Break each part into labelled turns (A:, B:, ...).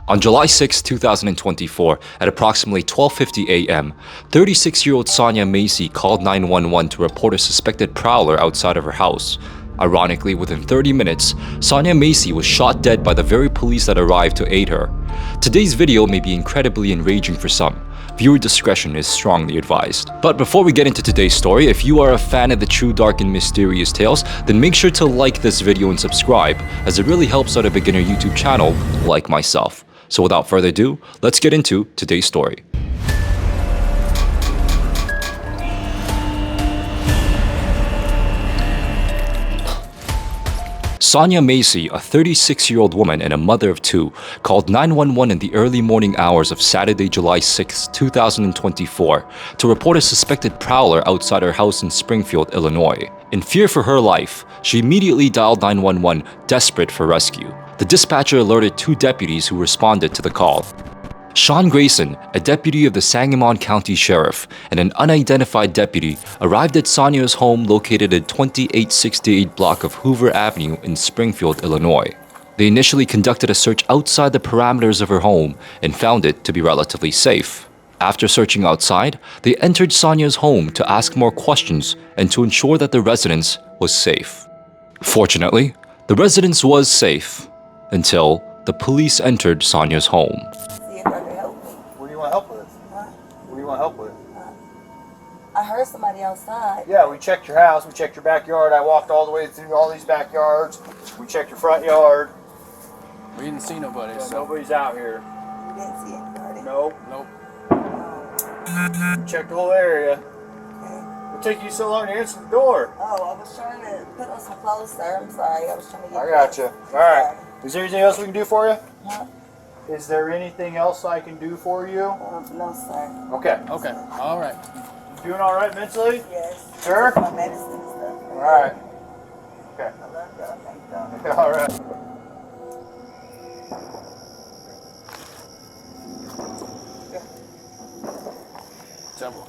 A: On July 6, 2024, at approximately 12:50 a.m., 36-year-old Sonya Massey called 911 to report a suspected prowler outside of her house. Ironically, within 30 minutes, Sonya Massey was shot dead by the very police that arrived to aid her. Today's video may be incredibly enraging for some. Viewer discretion is strongly advised. But before we get into today's story, if you are a fan of the true, dark, and mysterious tales, then make sure to like this video and subscribe, as it really helps out a beginner YouTube channel like myself. So without further ado, let's get into today's story. Sonya Massey, a 36-year-old woman and a mother of two, called 911 in the early morning hours of Saturday, July 6, 2024, to report a suspected prowler outside her house in Springfield, Illinois. In fear for her life, she immediately dialed 911, desperate for rescue. The dispatcher alerted two deputies who responded to the call. Sean Grayson, a deputy of the Sangamon County Sheriff, and an unidentified deputy arrived at Sonya's home located at 2868 block of Hoover Avenue in Springfield, Illinois. They initially conducted a search outside the parameters of her home and found it to be relatively safe. After searching outside, they entered Sonya's home to ask more questions and to ensure that the residence was safe. Fortunately, the residence was safe until the police entered Sonya's home.
B: What do you want help with? Huh? What do you want help with?
C: I heard somebody outside.
B: Yeah, we checked your house, we checked your backyard. I walked all the way through all these backyards. We checked your front yard.
D: We didn't see nobody.
B: Yeah,
D: So.
B: nobody's out here.
C: You didn't see anybody?
B: Nope.
D: Nope.
B: We checked the whole area.
C: Okay.
B: It'll take you so long to answer the door.
C: Oh, I was trying to put on some clothes, sir. I'm sorry. I was trying to get
B: I got you. All right. Is there anything else we can do for you?
C: Huh?
B: Is there anything else I can do for you?
C: No, sir.
B: Okay.
D: Okay. All right.
B: You doing all right mentally?
C: Yes.
B: Sure?
C: My medicine and stuff.
B: All right. Okay.
C: I love y'all. Thank y'all.
B: All right.
D: Temple.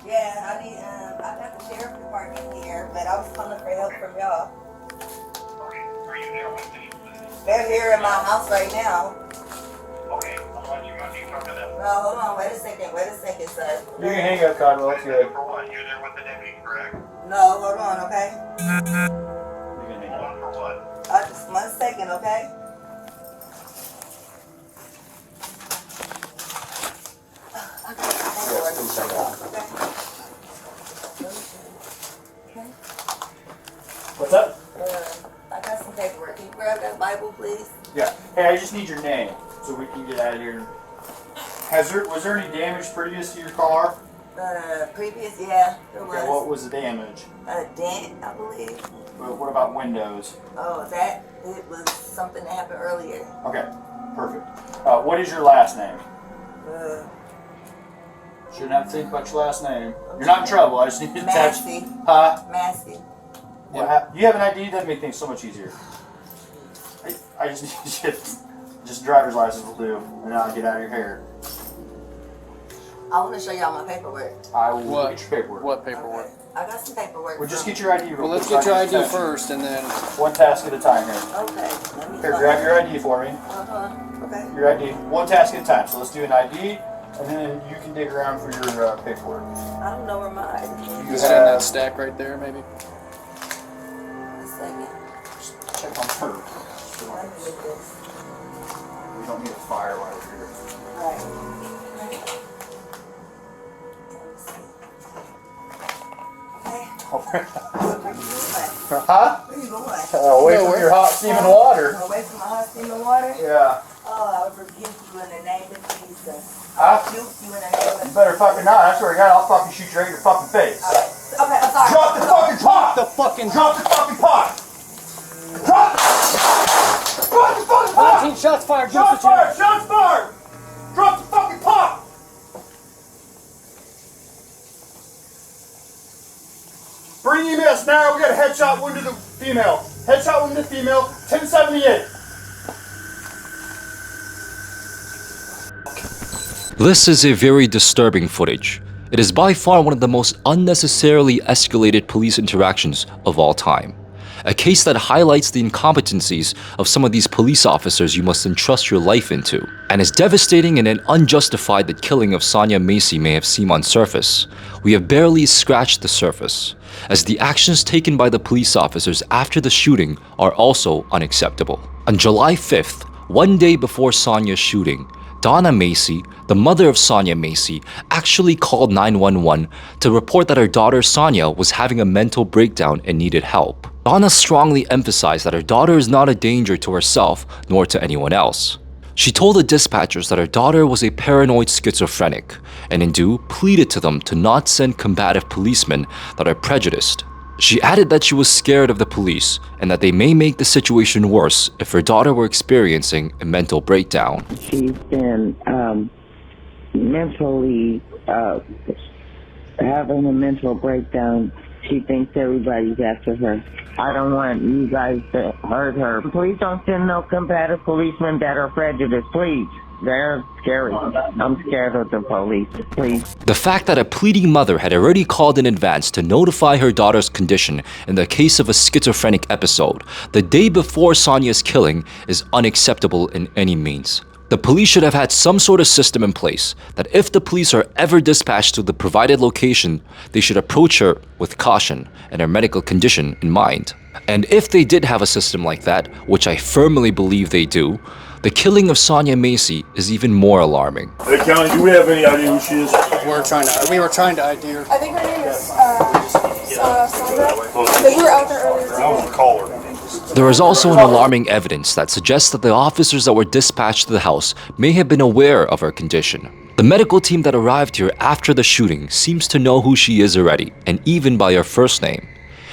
C: Yeah, I got the sheriff department here, but I was calling for help from y'all.
E: Are you there with me?
C: They're here in my house right now.
E: Okay, I'll let you talk to them.
C: No, hold on, wait a second, sir.
B: You can hang up, Cottonwell. It's good.
E: For what? You're there with the deputy, correct?
C: No, hold on, okay?
B: You can hang
E: Hold
B: up.
E: on for what?
C: Just 1 second, okay? I got some paperwork to show y'all, okay? Okay.
B: What's up?
C: I got some paperwork. Can you grab that Bible, please?
B: Yeah. Hey, I just need your name so we can get out of here. Was there any damage previous to your car?
C: Previous, yeah, there was.
B: Okay, what was the damage?
C: A dent, I believe.
B: What about windows?
C: Oh, it was something that happened earlier.
B: Okay, perfect. What is your last name? Shouldn't have to think about your last name. You're not in trouble. I just need to attach.
C: Massey.
B: Huh?
C: Massey.
B: What you have an ID? That'd make things so much easier. I just need you. Just driver's license will do, and I'll get out of your hair.
C: I want to show y'all my paperwork.
B: I will
D: What?
B: get your paperwork.
D: What paperwork?
C: Okay. I got some paperwork.
B: Well, just get your ID real
D: Well, let's
B: quick.
D: get your
B: so I
D: ID
B: can attach it.
D: first, and then.
B: One task at a time here.
C: Okay. Let me
B: Here,
C: find
B: grab
C: it.
B: your ID for me.
C: Okay.
B: Your ID. One task at a time. So let's do an ID, and then you can dig around for your paperwork.
C: I don't know where my ID is.
D: Is it in that stack right there, maybe?
C: 1 second.
B: Just check on her.
C: Let me get this.
B: We don't need a fire while we're here.
C: Right. Okay. Where you going?
B: Huh?
C: Where you going?
B: Away from your hot steaming water.
C: Away from my hot steaming water?
B: Yeah.
C: Oh, I rebuke you in the name of Jesus.
B: Huh?
C: Rebuke you in the name of
B: You better fucking not. I swear to God, I'll fucking shoot you right in your fucking face.
C: Alright. Okay, I'm sorry.
B: Drop the fucking pot! Drop the fucking pot! Drop the fucking pot!
D: 19 shots fired.
B: Shots fired! Shots fired! Drop the fucking pot! Bring EMS now. We got a headshot wound to the female. Headshot wound to the female. 1078.
A: This is a very disturbing footage. It is by far one of the most unnecessarily escalated police interactions of all time. A case that highlights the incompetencies of some of these police officers you must entrust your life into. And as devastating and unjustified the killing of Sonya Massey may have seemed on surface, we have barely scratched the surface, as the actions taken by the police officers after the shooting are also unacceptable. On July 5th, one day before Sonya's shooting, Donna Massey, the mother of Sonya Massey, actually called 911 to report that her daughter Sonya was having a mental breakdown and needed help. Donna strongly emphasized that her daughter is not a danger to herself nor to anyone else. She told the dispatchers that her daughter was a paranoid schizophrenic, and indeed pleaded to them to not send combative policemen that are prejudiced. She added that she was scared of the police and that they may make the situation worse if her daughter were experiencing a mental breakdown.
F: She's been mentally having a mental breakdown. She thinks everybody's after her. I don't want you guys to hurt her. Please don't send no combative policemen that are prejudiced, please. They're scary. I'm scared of the police, please.
A: The fact that a pleading mother had already called in advance to notify her daughter's condition in the case of a schizophrenic episode the day before Sonya's killing is unacceptable in any means. The police should have had some sort of system in place that if the police are ever dispatched to the provided location, they should approach her with caution and her medical condition in mind. And if they did have a system like that, which I firmly believe they do, the killing of Sonya Massey is even more alarming.
B: Hey, County, do we have any idea who she is?
D: We were trying to ID her.
G: I think her name is Sandra. But we were out there earlier today.
B: I was a caller.
A: There is also an alarming evidence that suggests that the officers that were dispatched to the house may have been aware of her condition. The medical team that arrived here after the shooting seems to know who she is already, and even by her first name.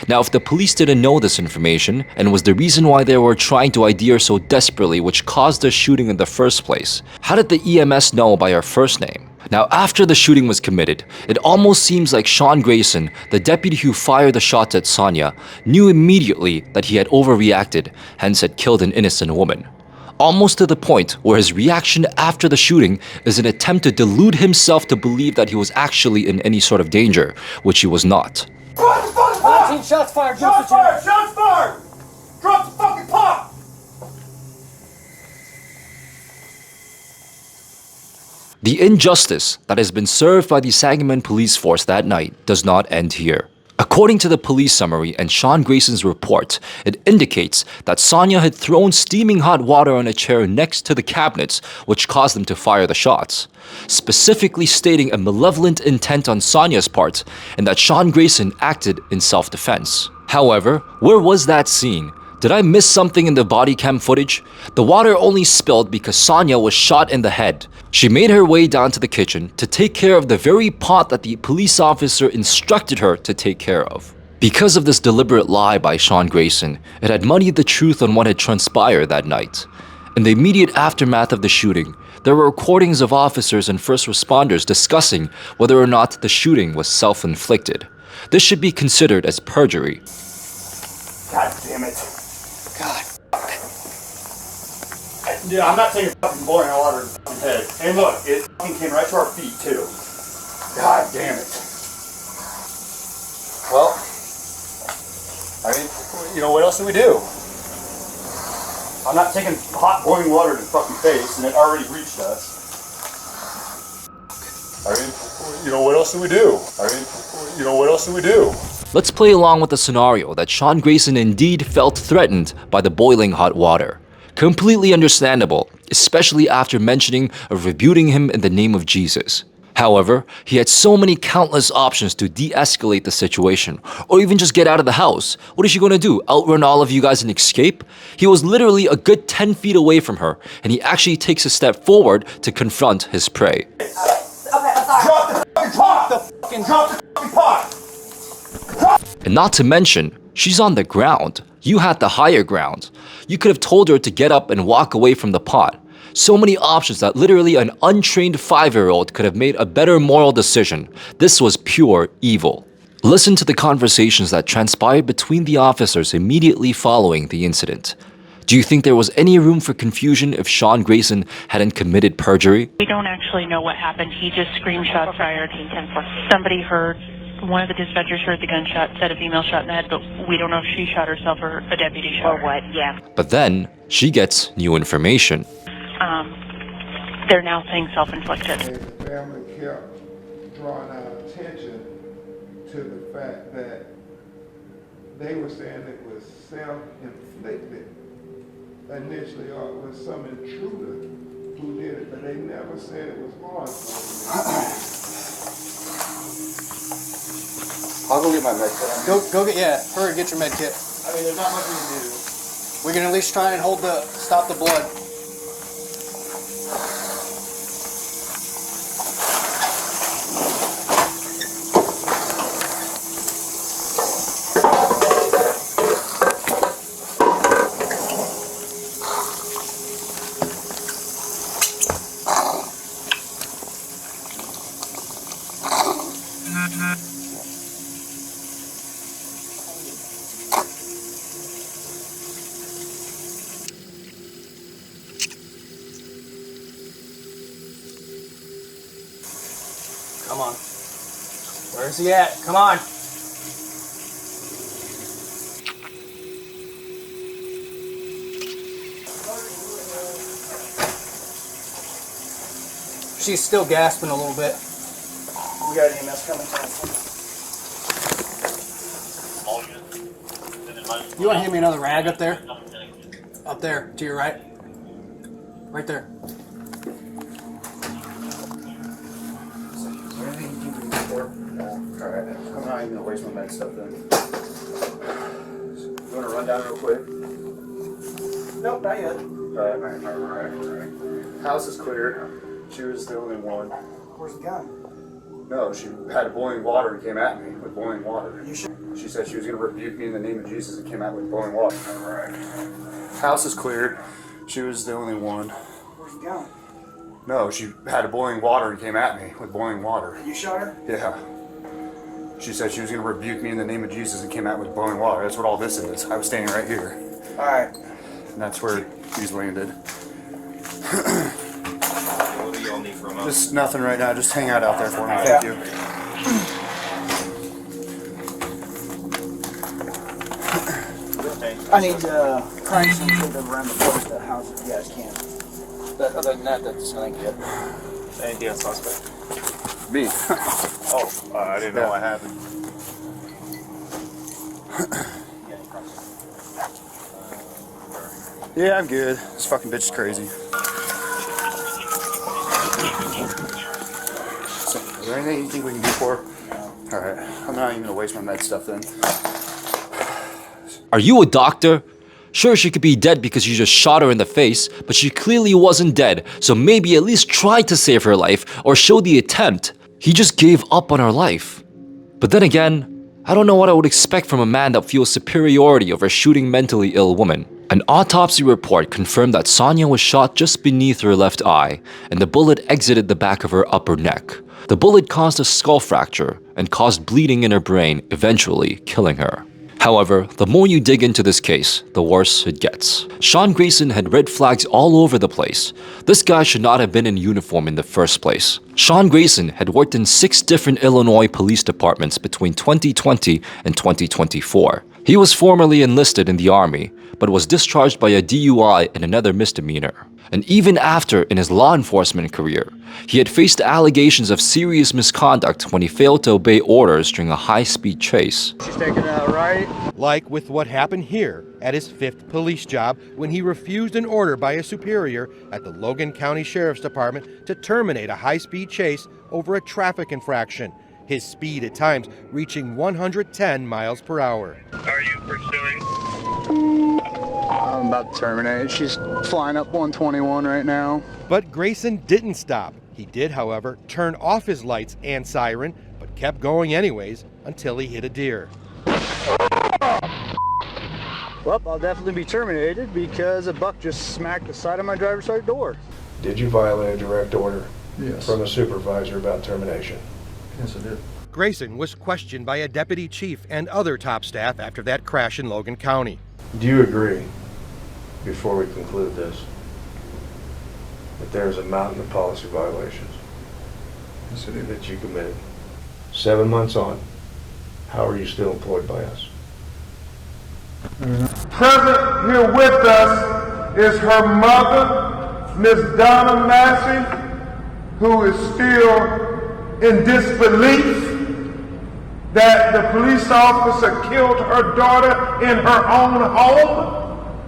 A: Now, if the police didn't know this information, and was the reason why they were trying to ID her so desperately which caused the shooting in the first place, how did the EMS know by her first name? Now, after the shooting was committed, it almost seems like Sean Grayson, the deputy who fired the shots at Sonya, knew immediately that he had overreacted, hence had killed an innocent woman. Almost to the point where his reaction after the shooting is an attempt to delude himself to believe that he was actually in any sort of danger, which he was not.
D: 19 shots fired.
B: Shots fired! Shots fired! Drop the fucking pot!
A: The injustice that has been served by the Sangamon police force that night does not end here. According to the police summary and Sean Grayson's report, it indicates that Sonya had thrown steaming hot water on a chair next to the cabinets, which caused them to fire the shots, specifically stating a malevolent intent on Sonya's part and that Sean Grayson acted in self-defense. However, where was that scene? Did I miss something in the body cam footage? The water only spilled because Sonya was shot in the head. She made her way down to the kitchen to take care of the very pot that the police officer instructed her to take care of. Because of this deliberate lie by Sean Grayson, it had muddied the truth on what had transpired that night. In the immediate aftermath of the shooting, there were recordings of officers and first responders discussing whether or not the shooting was self-inflicted. This should be considered as perjury.
B: God damn it.
D: God.
B: Yeah, I'm not taking fucking boiling water in the fucking head. And look, it fucking came right to our feet, too. God damn it. Well, I mean, you know, what else do we do? I'm not taking hot boiling water to the fucking face, and it already reached us. I mean, you know, what else do we do?
A: Let's play along with the scenario that Sean Grayson indeed felt threatened by the boiling hot water. Completely understandable, especially after mentioning of rebuking him in the name of Jesus. However, he had so many countless options to de-escalate the situation, or even just get out of the house. What is he going to do? Outrun all of you guys and escape? He was literally a good 10 feet away from her, and he actually takes a step forward to confront his prey.
C: Okay, I'm sorry.
B: Drop the fucking pot! Drop the fucking pot!
A: And not to mention, she's on the ground. You had the higher ground. You could have told her to get up and walk away from the pot. So many options that literally an untrained 5-year-old could have made a better moral decision. This was pure evil. Listen to the conversations that transpired between the officers immediately following the incident. Do you think there was any room for confusion if Sean Grayson hadn't committed perjury?
H: We don't actually know what happened. He just screamed shots fired. Somebody heard, one of the dispatchers heard the gunshot, said a female shot in the head, but we don't know if she shot herself or a deputy shot her.
C: Or what, yeah.
A: But then, she gets new information.
H: They're now saying self-inflicted.
I: The family kept drawing our attention to the fact that they were saying it was self-inflicted initially, or it was some intruder who did it, but they never said it was law enforcement.
B: I'll go get my med kit.
D: Go get, yeah, hurry, get your med kit.
B: I mean, there's not much we can do.
D: We can at least try and stop the blood. Come on. Where's he at? Come on. She's still gasping a little bit.
B: We got EMS coming.
D: You want to hand me another rag up there? Up there, to your right. Right there.
B: Alright, I'm not even gonna waste my med stuff then. You wanna run down real quick?
D: Nope, not yet.
B: Alright. House is clear. She was the only one.
D: Where's the gun?
B: No, she had boiling water and came at me with boiling water. She said she was gonna rebuke me in the name of Jesus and came at me with boiling water. Alright. House is cleared. She was the only one.
D: Where's the gun?
B: No, she had boiling water and came at me with boiling water.
D: You shot her?
B: Yeah. She said she was going to rebuke me in the name of Jesus and came out with boiling water. That's what all this is. I was standing right here.
D: Alright.
B: And that's where he's landed.
E: What do y'all need from us?
B: Just nothing right now. Just hang out there for me. Thank you.
D: I need crime scene filled around the post the house if you guys can. But other than that, that's I think it.
E: Anything else suspect?
B: Me.
E: Oh, I didn't know what happened.
B: Yeah, I'm good. This fucking bitch is crazy. So, is there anything you think we can do for her? Alright. I'm not even going to waste my med stuff then.
A: Are you a doctor? Sure, she could be dead because you just shot her in the face, but she clearly wasn't dead, so maybe at least try to save her life or show the attempt. He just gave up on her life. But then again, I don't know what I would expect from a man that feels superiority over shooting mentally ill women. An autopsy report confirmed that Sonya was shot just beneath her left eye, and the bullet exited the back of her upper neck. The bullet caused a skull fracture and caused bleeding in her brain, eventually killing her. However, the more you dig into this case, the worse it gets. Sean Grayson had red flags all over the place. This guy should not have been in uniform in the first place. Sean Grayson had worked in 6 different Illinois police departments between 2020 and 2024. He was formerly enlisted in the Army, but was discharged by a DUI and another misdemeanor. And even after in his law enforcement career, he had faced allegations of serious misconduct when he failed to obey orders during a high-speed chase.
B: She's taking a right.
J: Like with what happened here at his 5th police job when he refused an order by a superior at the Logan County Sheriff's Department to terminate a high-speed chase over a traffic infraction, his speed at times reaching 110 miles per hour.
E: Are you pursuing?
B: I'm about to terminate. She's flying up 121 right now.
J: But Grayson didn't stop. He did, however, turn off his lights and siren, but kept going anyways until he hit a deer.
B: Well, I'll definitely be terminated because a buck just smacked the side of my driver's side door.
I: Did you violate a direct order
K: Yes.
I: from a supervisor about termination?
K: Yes, I did.
J: Grayson was questioned by a deputy chief and other top staff after that crash in Logan County.
K: Do you agree, before we conclude this, that there is a mountain of policy violations that you committed? 7 months on, how are you still employed by us?
I: Present here with us is her mother, Miss Sonya Massey, who is still in disbelief that the police officer killed her daughter in her own home.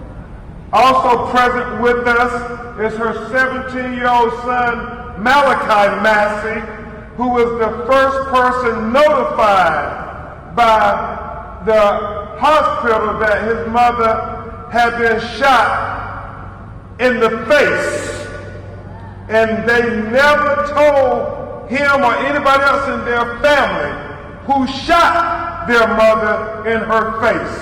I: Also present with us is her 17-year-old son, Malachi Massey, who was the first person notified by the hospital that his mother had been shot in the face. And they never told him or anybody else in their family who shot their mother in her face.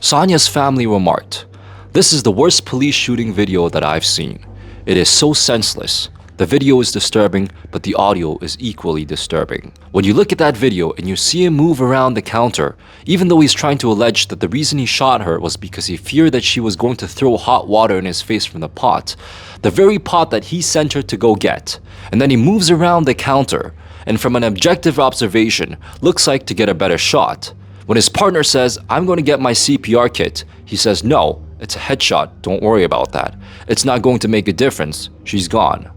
A: Sonya's family remarked, "This is the worst police shooting video that I've seen. It is so senseless. The video is disturbing, but the audio is equally disturbing. When you look at that video and you see him move around the counter, even though he's trying to allege that the reason he shot her was because he feared that she was going to throw hot water in his face from the pot, the very pot that he sent her to go get, and then he moves around the counter, and from an objective observation, looks like to get a better shot. When his partner says, 'I'm going to get my CPR kit,' he says, 'No, it's a headshot, don't worry about that. It's not going to make a difference, she's gone.'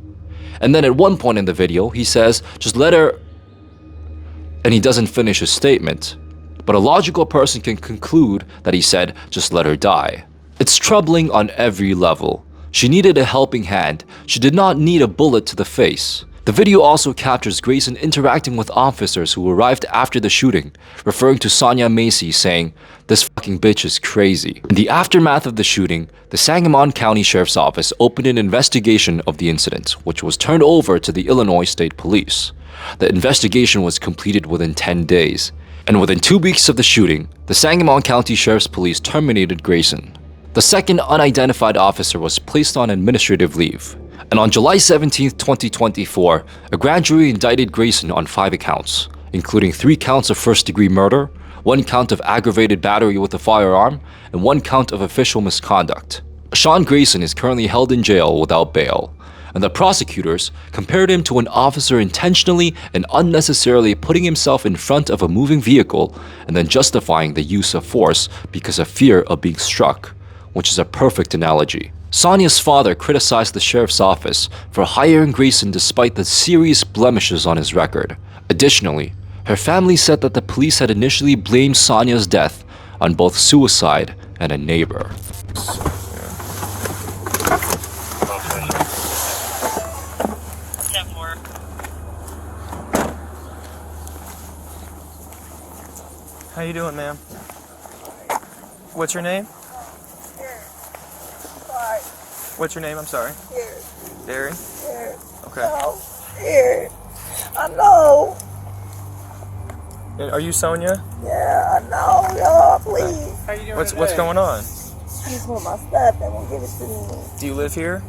A: And then at one point in the video, he says, 'Just let her,' and he doesn't finish his statement. But a logical person can conclude that he said, 'Just let her die.' It's troubling on every level. She needed a helping hand. She did not need a bullet to the face. The video also captures Grayson interacting with officers who arrived after the shooting, referring to Sonya Massey saying, 'This fucking bitch is crazy.' In the aftermath of the shooting, the Sangamon County Sheriff's Office opened an investigation of the incident, which was turned over to the Illinois State Police. The investigation was completed within 10 days, and within 2 weeks of the shooting, the Sangamon County Sheriff's Police terminated Grayson. The second unidentified officer was placed on administrative leave. And on July 17, 2024, a grand jury indicted Grayson on 5 accounts, including 3 counts of first-degree murder, 1 count of aggravated battery with a firearm, and 1 count of official misconduct. Sean Grayson is currently held in jail without bail, and the prosecutors compared him to an officer intentionally and unnecessarily putting himself in front of a moving vehicle and then justifying the use of force because of fear of being struck, which is a perfect analogy. Sonya's father criticized the sheriff's office for hiring Grayson despite the serious blemishes on his record. Additionally, her family said that the police had initially blamed Sonya's death on both suicide and a neighbor.
L: How you doing, ma'am? What's your name? What's your name? I'm sorry. Derry. Okay.
C: No, here. I know.
L: Are you Sonya?
C: Yeah, I know. Y'all, please.
L: How you doing? What's going on?
C: I just want my stuff. They won't give it to me.
L: Do you live here?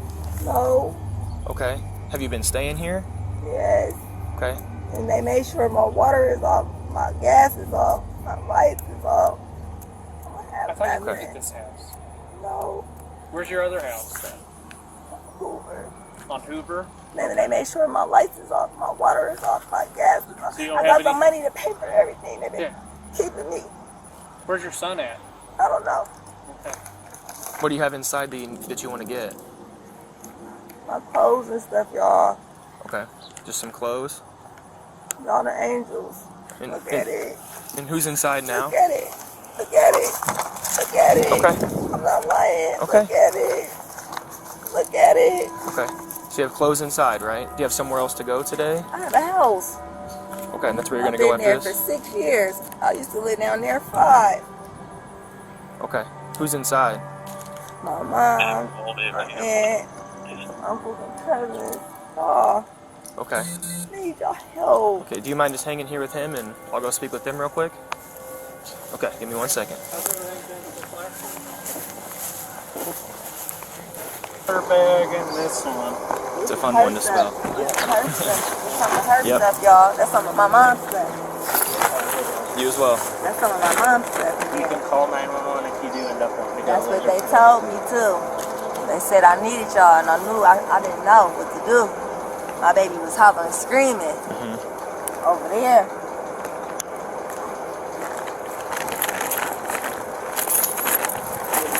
C: No.
L: Okay. Have you been staying here?
C: Yes.
L: Okay.
C: And they made sure my water is off, my gas is off, my lights is off.
L: I thought you lived at this house.
C: No.
L: Where's your other house then?
C: Hoover.
L: On Hoover?
C: Maybe they made sure my lights is off, my water is off, my gas is off.
L: So you don't
C: I
L: have
C: got the
L: any-
C: money to pay for everything. They've been keeping me.
L: Where's your son at?
C: I don't know.
L: Okay. What do you have inside that you want to get?
C: My clothes and stuff, y'all.
L: Okay. Just some clothes?
C: Y'all the angels.
L: And,
C: Look at it.
L: And who's inside now?
C: Look at it. Look at it. Look at it.
L: Okay.
C: I'm not lying.
L: Okay.
C: Look at it. Look at it.
L: Okay. So you have clothes inside, right? Do you have somewhere else to go today?
C: I have a house.
L: Okay, and that's where you're
C: I've
L: going to go
C: been there
L: after
C: for
L: this?
C: 6 years. I used to live down there 5.
L: Okay. Who's inside?
C: My mom, my aunt, my uncles and cousins. Oh,
L: Okay.
C: I need y'all help.
L: Okay, do you mind just hanging here with him and I'll go speak with them real quick? Okay, give me 1 second.
E: Her bag and this one.
L: It's a fun one to spell.
C: Yeah, her stuff. some of her
L: Yep.
C: stuff, y'all. That's some of my mom's stuff.
L: You as well.
C: That's some of my mom's stuff.
E: You can call 911 if you do end up wanting to go.
C: That's what they told me too. They said I needed y'all, and I knew I didn't know what to do. My baby was hollering, screaming over there.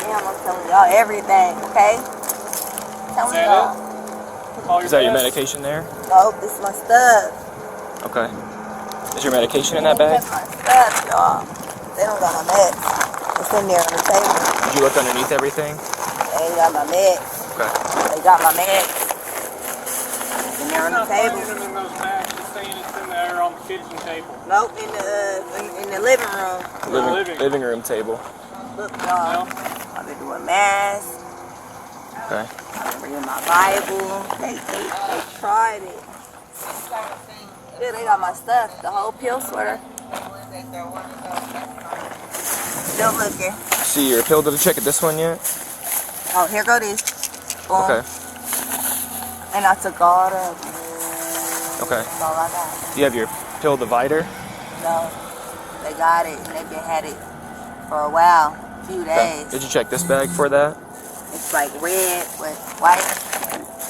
C: Damn, I'm telling y'all everything, okay? Telling y'all.
L: Is that your medication there?
C: Nope, this is my stuff.
L: Okay. Is your medication in that bag?
C: That's my stuff, y'all. They don't got my meds. It's in there on the table.
L: Did you look underneath everything?
C: They ain't got my meds.
L: Okay.
C: They got my meds. It's in there on the table.
E: It's in those bags. It's saying it's in there on the kitchen table.
C: Nope, in the living room.
L: Living room table.
C: Look, y'all. I've been doing mass.
L: Okay.
C: I've been reading my Bible. They tried it. Yeah, they got my stuff. The whole pill sweater. Still looking.
L: See your pill. Did you check it this one yet?
C: Oh, here go this. Boom.
L: Okay.
C: And I took all of them.
L: Okay.
C: That's all I got.
L: Do you have your pill divider?
C: No. They got it. And they've been had it for a while. A few days.
L: Did you check this bag for that?
C: It's like red with white.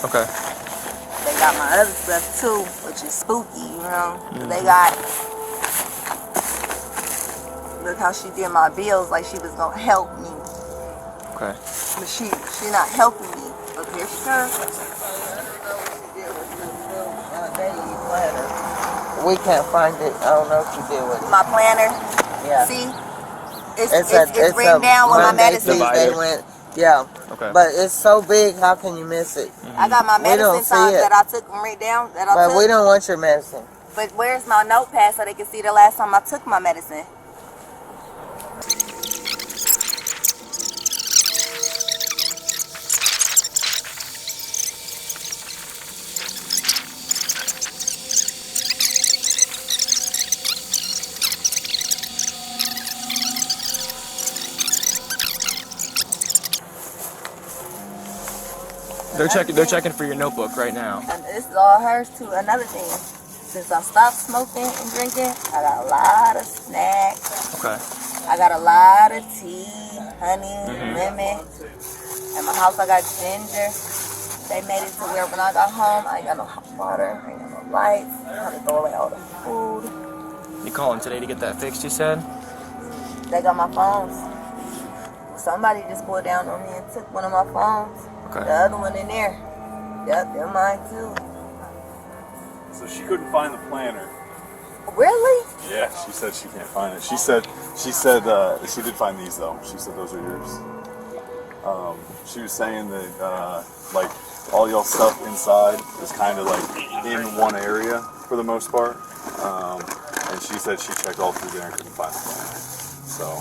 L: Okay.
C: They got my other stuff too, which is spooky, you know. They got, look how she did my bills like she was gonna help me.
L: Okay.
C: But she not helping me. Look, here she comes.
F: We can't find it. I don't know what you did with it.
C: My planner.
F: Yeah.
C: See? It's written down with my medicine.
F: They went. Yeah.
L: Okay.
F: But it's so big, how can you miss it?
C: I got my
F: We don't
C: medicine
F: see
C: times
F: it.
C: that I took them right down. That I
F: But
C: took.
F: we don't want your medicine.
C: But where's my notepad so they can see the last time I took my medicine?
L: They're checking for your notebook right now.
C: And this is all hers too. Another thing, since I stopped smoking and drinking, I got a lot of snacks.
L: Okay.
C: I got a lot of tea, honey, lemon. At my house, I got ginger. They made it to where when I got home, I ain't got no hot water, I ain't got no lights. I had to throw away all the food.
L: You calling today to get that fixed, you said?
C: They got my phones. Somebody just pulled down on me and took one of my phones.
L: Okay.
C: The other one in there. Yep, they're mine too.
B: So she couldn't find the planner.
C: Really?
B: Yeah, she said she can't find it. She said she did find these though. She said those are yours. She was saying that like all y'all stuff inside is kind of like in one area for the most part. And she said she checked all through there and couldn't find the planner. So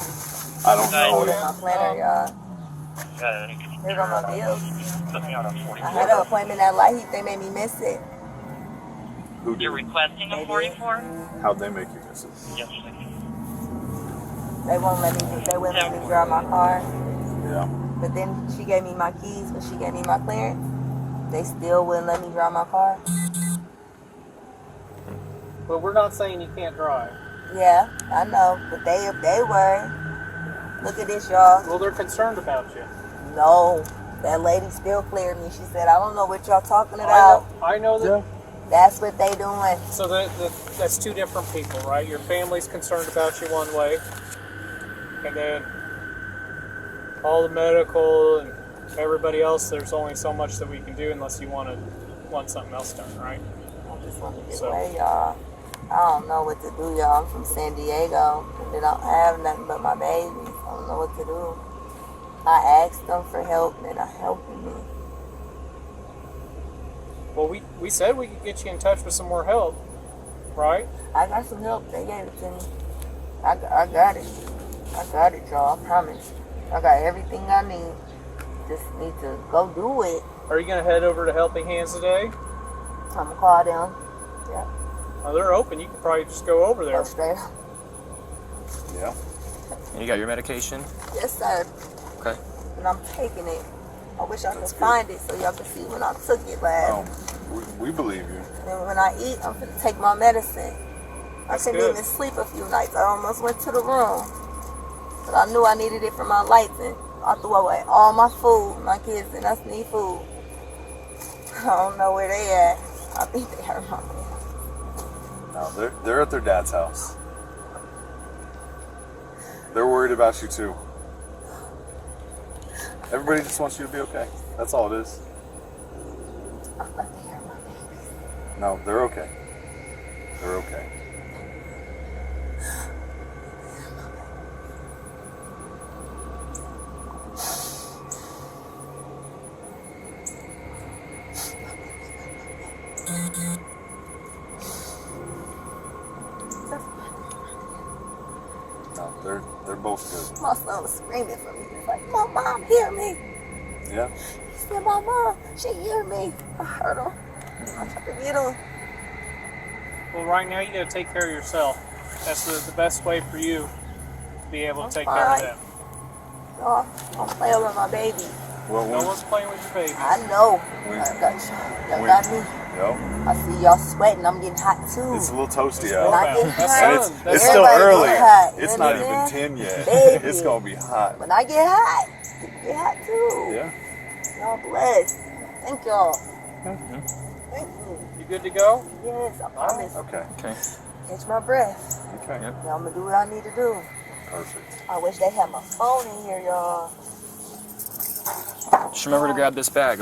B: I don't know.
C: Here's my planner, y'all. Here go my bills. I had an appointment at Light Heat. They made me miss it.
B: Who did?
H: You're requesting a 44?
B: How'd they make you miss it?
H: Yes.
C: They wouldn't let me drive my car.
B: Yeah.
C: But then she gave me my keys when she gave me my clearance. They still wouldn't let me drive my car.
D: But we're not saying you can't drive.
C: Yeah, I know. But if they were, look at this, y'all.
D: Well, they're concerned about you.
C: No, that lady still cleared me. She said, I don't know what y'all talking about.
D: I know that.
C: Yeah. That's what they doing.
D: So that's two different people, right? Your family's concerned about you one way, and then all the medical and everybody else, there's only so much that we can do unless you want something else done, right?
C: I just want to get away, y'all. I don't know what to do, y'all. I'm from San Diego, and they don't have nothing but my babies. I don't know what to do. I asked them for help, and they're not helping me.
D: Well, we said we could get you in touch with some more help, right?
C: I got some help. They gave it to me. I got it. I got it, y'all. I promise. I got everything I need. Just need to go do it.
D: Are you going to head over to Helping Hands today?
C: I'm going to call them. Yeah.
D: Oh, they're open. You could probably just go over there.
C: Go straight up.
B: Yeah.
L: And you got your medication?
C: Yes, sir.
L: Okay.
C: And I'm taking it. I wish I could find it so y'all could see when I took it last.
B: We believe you.
C: And then when I eat, I'm gonna take my medicine. I couldn't even sleep a few nights. I almost went to the room. But I knew I needed it for my lights, and I threw away all my food. My kids and us need food. I don't know where they at. I think they are my
B: No, they're at their dad's house. They're worried about you too. Everybody just wants you to be okay. That's all it is. No, they're okay. They're okay. No, they're both good.
C: My son was screaming for me. He's like, "My mom hear me."
B: Yeah.
C: He said, "My mom, she hear me." I heard him. I tried to get him.
D: Well, right now you got to take care of yourself. That's the best way for you to be able to take care of them.
C: No, I'm playing with my baby.
B: Well,
D: no one's playing with your baby.
C: I know. Y'all got me.
B: Yo.
C: I see y'all sweating. I'm getting hot too.
B: It's a little toasty out.
C: When I get hot,
B: And it's still early.
C: Hot.
B: It's not even 10 yet.
C: Baby.
B: It's gonna be hot.
C: When I get hot, you get hot too.
B: Yeah.
C: Y'all blessed. Thank y'all. Thank you.
D: You good to go?
C: Yes, I promise.
B: Okay.
C: Catch my breath.
B: Okay.
C: Now I'm gonna do what I need to do.
B: Perfect.
C: I wish they had my phone in here, y'all.
L: Just remember to grab this bag, okay?